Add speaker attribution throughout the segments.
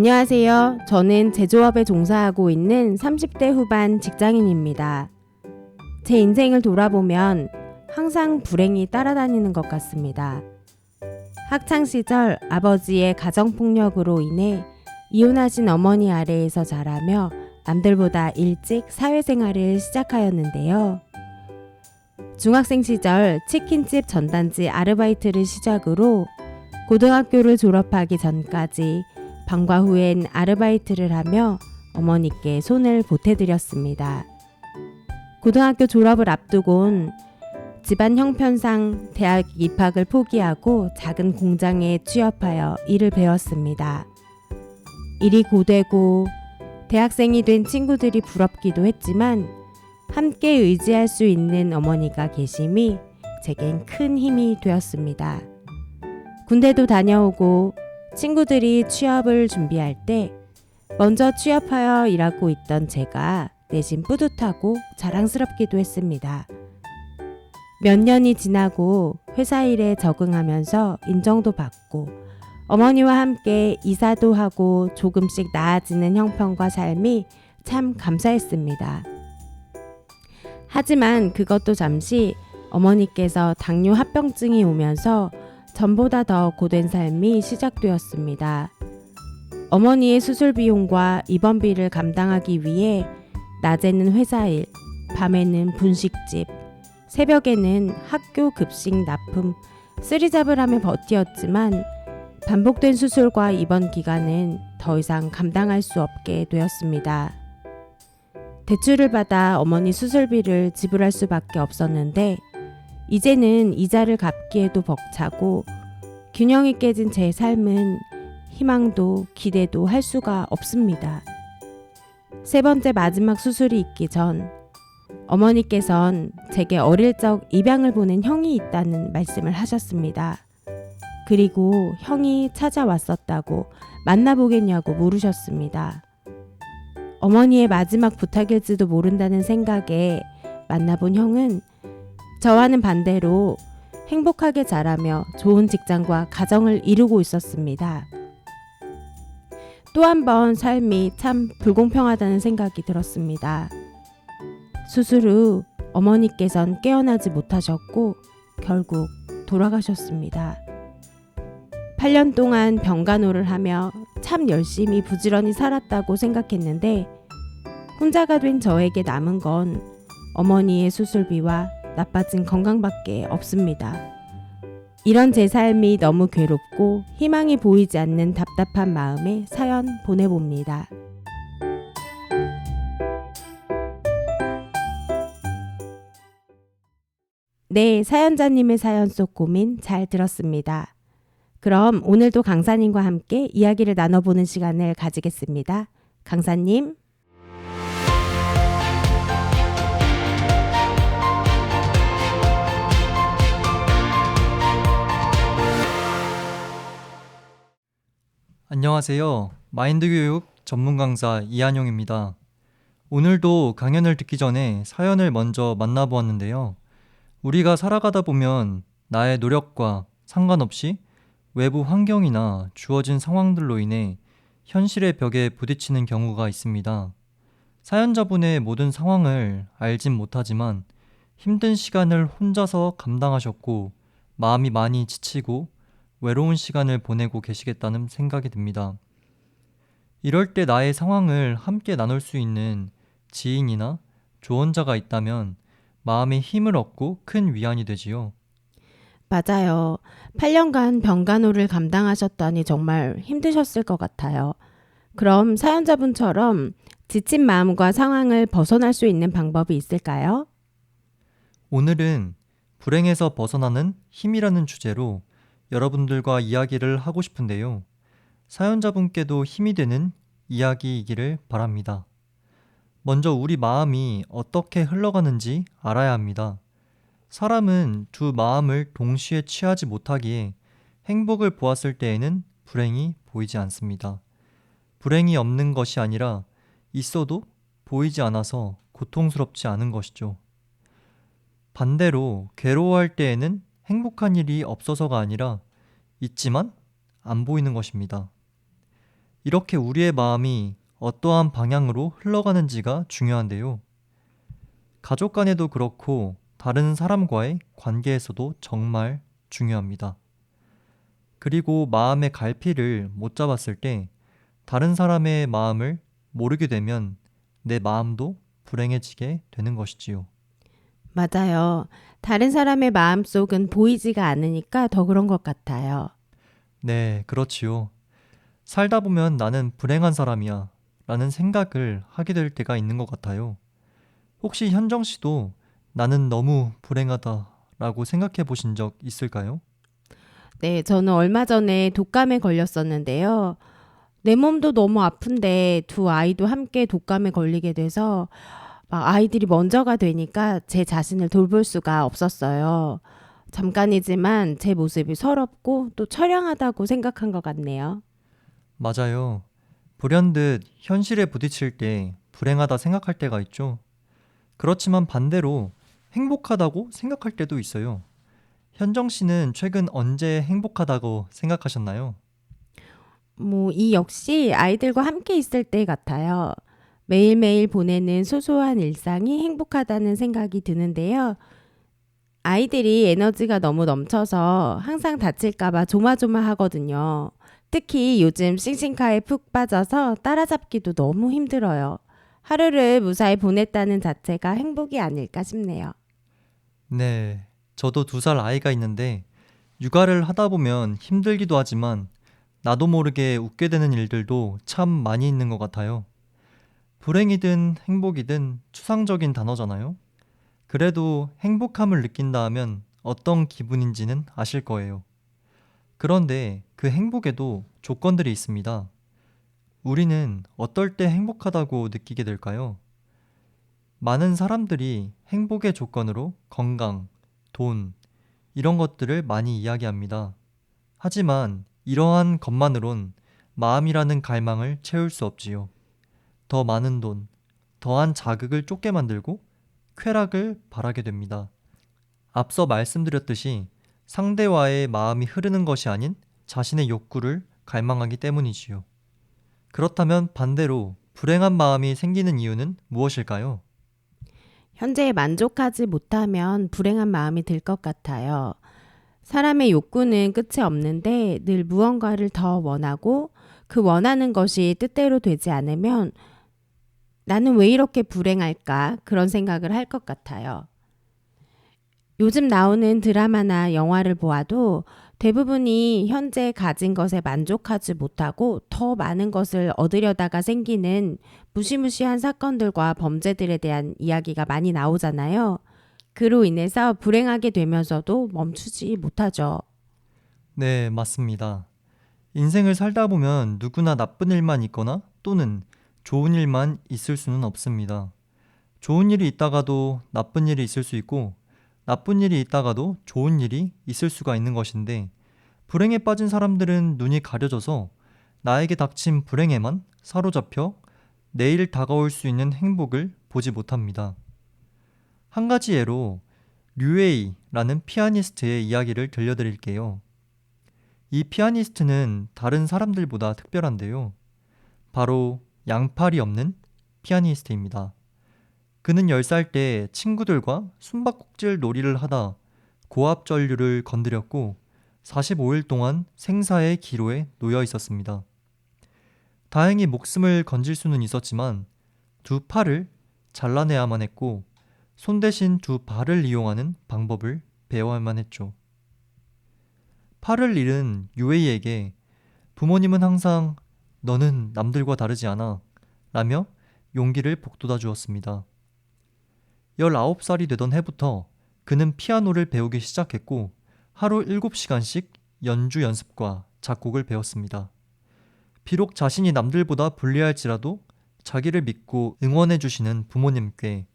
Speaker 1: 안녕하세요. 저는 제조업에 종사하고 있는 30대 후반 직장인입니다. 제 인생을 돌아보면 항상 불행이 따라다니는 것 같습니다. 학창시절 아버지의 가정폭력으로 인해 이혼하신 어머니 아래에서 자라며 남들보다 일찍 사회생활을 시작하였는데요. 중학생 시절 치킨집 전단지 아르바이트를 시작으로 고등학교를 졸업하기 전까지 방과 후엔 아르바이트를 하며 어머니께 손을 보태드렸습니다. 고등학교 졸업을 앞두곤 집안 형편상 대학 입학을 포기하고 작은 공장에 취업하여 일을 배웠습니다. 일이 고되고 대학생이 된 친구들이 부럽기도 했지만 함께 의지할 수 있는 어머니가 계심이 제겐 큰 힘이 되었습니다. 군대도 다녀오고 친구들이 취업을 준비할 때 먼저 취업하여 일하고 있던 제가 내심 뿌듯하고 자랑스럽기도 했습니다. 몇 년이 지나고 회사 일에 적응하면서 인정도 받고 어머니와 함께 이사도 하고 조금씩 나아지는 형편과 삶이 참 감사했습니다. 하지만 그것도 잠시 어머니께서 당뇨 합병증이 오면서 전보다 더 고된 삶이 시작되었습니다. 어머니의 수술 비용과 입원비를 감당하기 위해 낮에는 회사 일, 밤에는 분식집, 새벽에는 학교 급식 납품, 쓰리잡을 하며 버티었지만 반복된 수술과 입원 기간은 더 이상 감당할 수 없게 되었습니다. 대출을 받아 어머니 수술비를 지불할 수밖에 없었는데 이제는 이자를 갚기에도 벅차고 균형이 깨진 제 삶은 희망도 기대도 할 수가 없습니다. 세 번째 마지막 수술이 있기 전 어머니께선 제게 어릴 적 입양을 보낸 형이 있다는 말씀을 하셨습니다. 그리고 형이 찾아왔었다고 만나보겠냐고 물으셨습니다. 어머니의 마지막 부탁일지도 모른다는 생각에 만나본 형은 저와는 반대로 행복하게 자라며 좋은 직장과 가정을 이루고 있었습니다. 또 한 번 삶이 참 불공평하다는 생각이 들었습니다. 수술 후 어머니께선 깨어나지 못하셨고 결국 돌아가셨습니다. 8년 동안 병간호를 하며 참 열심히 부지런히 살았다고 생각했는데 혼자가 된 저에게 남은 건 어머니의 수술비와 나빠진 건강밖에 없습니다. 이런 제 삶이 너무 괴롭고 희망이 보이지 않는 답답한 마음에 사연 보내봅니다. 네, 사연자님의 사연 속 고민 잘 들었습니다. 그럼 오늘도 강사님과 함께 이야기를 나눠보는 시간을 가지겠습니다. 강사님.
Speaker 2: 안녕하세요. 마인드 교육 전문 강사 이한용입니다. 오늘도 강연을 듣기 전에 사연을 먼저 만나보았는데요. 우리가 살아가다 보면 나의 노력과 상관없이 외부 환경이나 주어진 상황들로 인해 현실의 벽에 부딪히는 경우가 있습니다. 사연자분의 모든 상황을 알진 못하지만 힘든 시간을 혼자서 감당하셨고 마음이 많이 지치고 외로운 시간을 보내고 계시겠다는 생각이 듭니다. 이럴 때 나의 상황을 함께 나눌 수 있는 지인이나 조언자가 있다면 마음의 힘을 얻고 큰 위안이 되지요.
Speaker 1: 맞아요. 8년간 병간호를 감당하셨다니 정말 힘드셨을 것 같아요. 그럼 사연자분처럼 지친 마음과 상황을 벗어날 수 있는 방법이 있을까요?
Speaker 2: 오늘은 불행에서 벗어나는 힘이라는 주제로 여러분들과 이야기를 하고 싶은데요. 사연자분께도 힘이 되는 이야기이기를 바랍니다. 먼저 우리 마음이 어떻게 흘러가는지 알아야 합니다. 사람은 두 마음을 동시에 취하지 못하기에 행복을 보았을 때에는 불행이 보이지 않습니다. 불행이 없는 것이 아니라 있어도 보이지 않아서 고통스럽지 않은 것이죠. 반대로 괴로워할 때에는 행복한 일이 없어서가 아니라 있지만 안 보이는 것입니다. 이렇게 우리의 마음이 어떠한 방향으로 흘러가는지가 중요한데요. 가족 간에도 그렇고 다른 사람과의 관계에서도 정말 중요합니다. 그리고 마음의 갈피를 못 잡았을 때 다른 사람의 마음을 모르게 되면 내 마음도 불행해지게 되는 것이지요.
Speaker 1: 맞아요. 다른 사람의 마음속은 보이지가 않으니까 더 그런 것 같아요.
Speaker 2: 네, 그렇지요. 살다 보면 나는 불행한 사람이야 라는 생각을 하게 될 때가 있는 것 같아요. 혹시 현정 씨도 나는 너무 불행하다 라고 생각해 보신 적 있을까요?
Speaker 1: 네, 저는 얼마 전에 독감에 걸렸었는데요. 내 몸도 너무 아픈데 두 아이도 함께 독감에 걸리게 돼서 막 아이들이 먼저가 되니까 제 자신을 돌볼 수가 없었어요. 잠깐이지만 제 모습이 서럽고 또 처량하다고 생각한 것 같네요.
Speaker 2: 맞아요. 불현듯 현실에 부딪힐 때 불행하다 생각할 때가 있죠. 그렇지만 반대로 행복하다고 생각할 때도 있어요. 현정 씨는 최근 언제 행복하다고 생각하셨나요?
Speaker 1: 뭐, 이 역시 아이들과 함께 있을 때 같아요. 매일매일 보내는 소소한 일상이 행복하다는 생각이 드는데요. 아이들이 에너지가 너무 넘쳐서 항상 다칠까봐 조마조마하거든요. 특히 요즘 싱싱카에 푹 빠져서 따라잡기도 너무 힘들어요. 하루를 무사히 보냈다는 자체가 행복이 아닐까 싶네요.
Speaker 2: 네, 저도 2살 아이가 있는데 육아를 하다 보면 힘들기도 하지만 나도 모르게 웃게 되는 일들도 참 많이 있는 것 같아요. 불행이든 행복이든 추상적인 단어잖아요. 그래도 행복함을 느낀다 하면 어떤 기분인지는 아실 거예요. 그런데 그 행복에도 조건들이 있습니다. 우리는 어떨 때 행복하다고 느끼게 될까요? 많은 사람들이 행복의 조건으로 건강, 돈, 이런 것들을 많이 이야기합니다. 하지만 이러한 것만으론 마음이라는 갈망을 채울 수 없지요. 더 많은 돈, 더한 자극을 쫓게 만들고 쾌락을 바라게 됩니다. 앞서 말씀드렸듯이 상대와의 마음이 흐르는 것이 아닌 자신의 욕구를 갈망하기 때문이지요. 그렇다면 반대로 불행한 마음이 생기는 이유는 무엇일까요?
Speaker 1: 현재에 만족하지 못하면 불행한 마음이 들 것 같아요. 사람의 욕구는 끝이 없는데 늘 무언가를 더 원하고 그 원하는 것이 뜻대로 되지 않으면 나는 왜 이렇게 불행할까? 그런 생각을 할 것 같아요. 요즘 나오는 드라마나 영화를 보아도 대부분이 현재 가진 것에 만족하지 못하고 더 많은 것을 얻으려다가 생기는 무시무시한 사건들과 범죄들에 대한 이야기가 많이 나오잖아요. 그로 인해서 불행하게 되면서도 멈추지 못하죠.
Speaker 2: 네, 맞습니다. 인생을 살다 보면 누구나 나쁜 일만 있거나 또는 좋은 일만 있을 수는 없습니다. 좋은 일이 있다가도 나쁜 일이 있을 수 있고 나쁜 일이 있다가도 좋은 일이 있을 수가 있는 것인데 불행에 빠진 사람들은 눈이 가려져서 나에게 닥친 불행에만 사로잡혀 내일 다가올 수 있는 행복을 보지 못합니다. 한 가지 예로 류에이라는 피아니스트의 이야기를 들려드릴게요. 이 피아니스트는 다른 사람들보다 특별한데요. 바로 양팔이 없는 피아니스트입니다. 그는 10살 때 친구들과 숨바꼭질 놀이를 하다 고압 전류를 건드렸고 45일 동안 생사의 기로에 놓여 있었습니다. 다행히 목숨을 건질 수는 있었지만 두 팔을 잘라내야만 했고 손 대신 두 발을 이용하는 방법을 배워야만 했죠. 팔을 잃은 유에이에게 부모님은 항상 너는 남들과 다르지 않아 라며 용기를 북돋아 주었습니다. 19살이 되던 해부터 그는 피아노를 배우기 시작했고 하루 7시간씩 연주 연습과 작곡을 배웠습니다. 비록 자신이 남들보다 불리할지라도 자기를 믿고 응원해 주시는 부모님께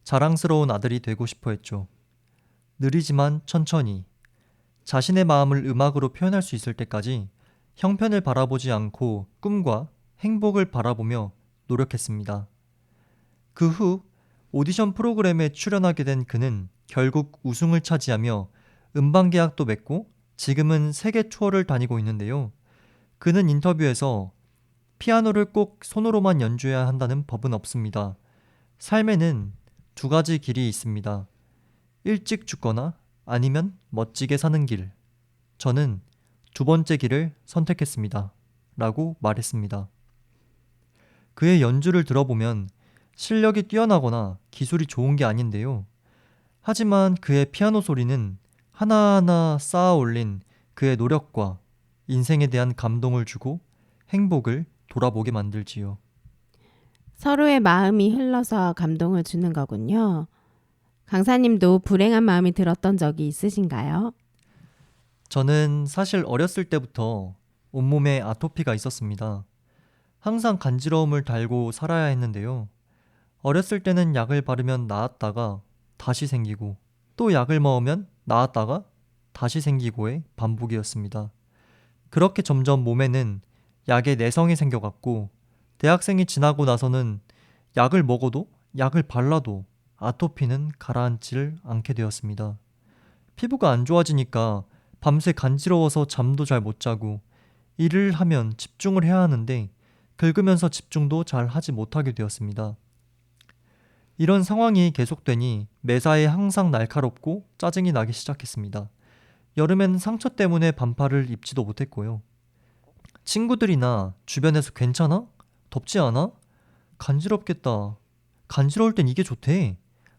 Speaker 2: 자랑스러운 아들이 되고 싶어 했죠. 느리지만 천천히 자신의 마음을 음악으로 표현할 수 있을 때까지 형편을 바라보지 않고 꿈과 행복을 바라보며 노력했습니다. 그 후 오디션 프로그램에 출연하게 된 그는 결국 우승을 차지하며 음반 계약도 맺고 지금은 세계 투어를 다니고 있는데요. 그는 인터뷰에서 피아노를 꼭 손으로만 연주해야 한다는 법은 없습니다. 삶에는 두 가지 길이 있습니다. 일찍 죽거나 아니면 멋지게 사는 길. 저는 두 번째 길을 선택했습니다. 라고 말했습니다. 그의 연주를 들어보면 실력이 뛰어나거나 기술이 좋은 게 아닌데요. 하지만 그의 피아노 소리는 하나하나 쌓아 올린 그의 노력과 인생에 대한 감동을 주고 행복을 돌아보게 만들지요.
Speaker 1: 서로의 마음이 흘러서 감동을 주는 거군요. 강사님도 불행한 마음이 들었던 적이 있으신가요?
Speaker 2: 저는 사실 어렸을 때부터 온몸에 아토피가 있었습니다. 항상 간지러움을 달고 살아야 했는데요. 어렸을 때는 약을 바르면 나았다가 다시 생기고 또 약을 먹으면 나았다가 다시 생기고의 반복이었습니다. 그렇게 점점 몸에는 약의 내성이 생겨갔고 대학생이 지나고 나서는 약을 먹어도 약을 발라도 아토피는 가라앉지를 않게 되었습니다. 피부가 안 좋아지니까 밤새 간지러워서 잠도 잘 못 자고 일을 하면 집중을 해야 하는데 긁으면서 집중도 잘 하지 못하게 되었습니다. 이런 상황이 계속되니 매사에 항상 날카롭고 짜증이 나기 시작했습니다. 여름엔 상처 때문에 반팔을 입지도 못했고요. 친구들이나 주변에서 괜찮아? 덥지 않아? 간지럽겠다. 간지러울 땐 이게 좋대.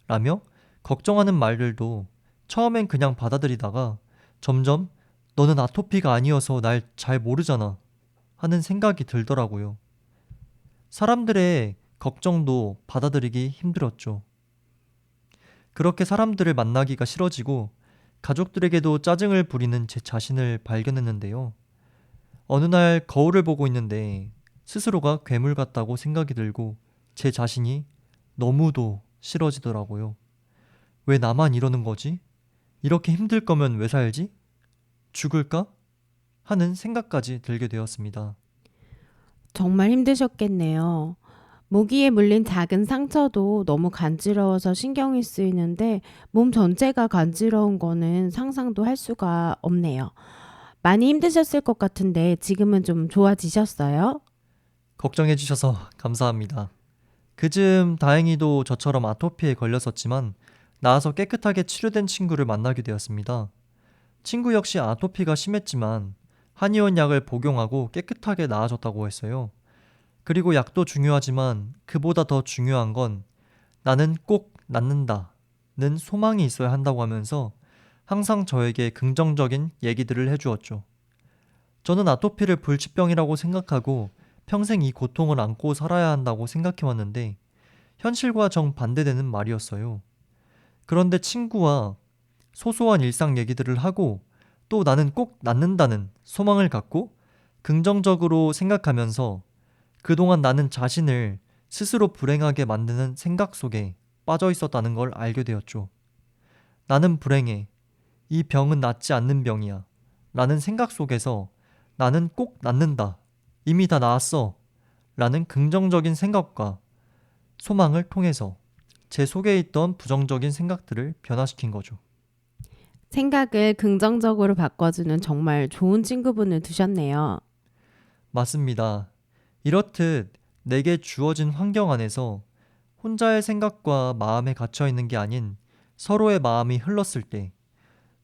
Speaker 2: 라며 걱정하는 말들도 처음엔 그냥 받아들이다가 점점 너는 아토피가 아니어서 날 잘 모르잖아 하는 생각이 들더라고요. 사람들의 걱정도 받아들이기 힘들었죠. 그렇게 사람들을 만나기가 싫어지고 가족들에게도 짜증을 부리는 제 자신을 발견했는데요. 어느 날 거울을 보고 있는데 스스로가 괴물 같다고 생각이 들고 제 자신이 너무도 싫어지더라고요. 왜 나만 이러는 거지? 이렇게 힘들 거면 왜 살지? 죽을까? 하는 생각까지 들게 되었습니다.
Speaker 1: 정말 힘드셨겠네요. 모기에 물린 작은 상처도 너무 간지러워서 신경이 쓰이는데 몸 전체가 간지러운 거는 상상도 할 수가 없네요. 많이 힘드셨을 것 같은데 지금은 좀 좋아지셨어요?
Speaker 2: 걱정해 주셔서 감사합니다. 그즈음 다행히도 저처럼 아토피에 걸렸었지만 나아서 깨끗하게 치료된 친구를 만나게 되었습니다. 친구 역시 아토피가 심했지만 한의원 약을 복용하고 깨끗하게 나아졌다고 했어요. 그리고 약도 중요하지만 그보다 더 중요한 건 나는 꼭 낫는다는 소망이 있어야 한다고 하면서 항상 저에게 긍정적인 얘기들을 해주었죠. 저는 아토피를 불치병이라고 생각하고 평생 이 고통을 안고 살아야 한다고 생각해왔는데 현실과 정반대되는 말이었어요. 그런데 친구와 소소한 일상 얘기들을 하고 또 나는 꼭 낫는다는 소망을 갖고 긍정적으로 생각하면서 그동안 나는 자신을 스스로 불행하게 만드는 생각 속에 빠져 있었다는 걸 알게 되었죠. 나는 불행해. 이 병은 낫지 않는 병이야. 라는 생각 속에서 나는 꼭 낫는다. 이미 다 나았어. 라는 긍정적인 생각과 소망을 통해서 제 속에 있던 부정적인 생각들을 변화시킨 거죠.
Speaker 1: 생각을 긍정적으로 바꿔주는 정말 좋은 친구분을 두셨네요.
Speaker 2: 맞습니다. 이렇듯 내게 주어진 환경 안에서 혼자의 생각과 마음에 갇혀 있는 게 아닌 서로의 마음이 흘렀을 때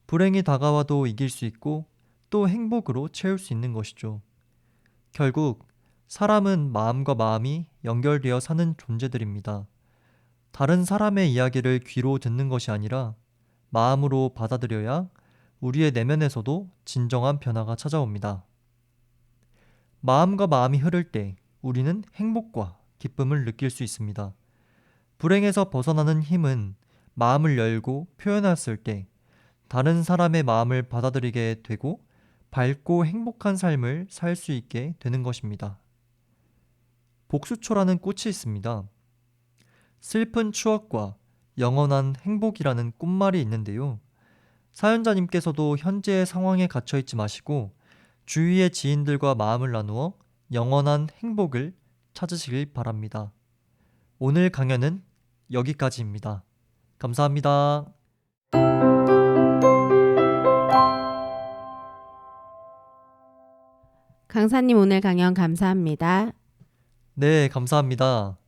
Speaker 2: 불행이 다가와도 이길 수 있고 또 행복으로 채울 수 있는 것이죠. 결국 사람은 마음과 마음이 연결되어 사는 존재들입니다. 다른 사람의 이야기를 귀로 듣는 것이 아니라 마음으로 받아들여야 우리의 내면에서도 진정한 변화가 찾아옵니다. 마음과 마음이 흐를 때 우리는 행복과 기쁨을 느낄 수 있습니다. 불행에서 벗어나는 힘은 마음을 열고 표현했을 때 다른 사람의 마음을 받아들이게 되고 밝고 행복한 삶을 살 수 있게 되는 것입니다. 복수초라는 꽃이 있습니다. 슬픈 추억과 영원한 행복이라는 꽃말이 있는데요. 사연자님께서도 현재의 상황에 갇혀 있지 마시고 주위의 지인들과 마음을 나누어 영원한 행복을 찾으시길 바랍니다. 오늘 강연은 여기까지입니다. 감사합니다.
Speaker 1: 강사님 오늘 강연 감사합니다.
Speaker 2: 네, 감사합니다.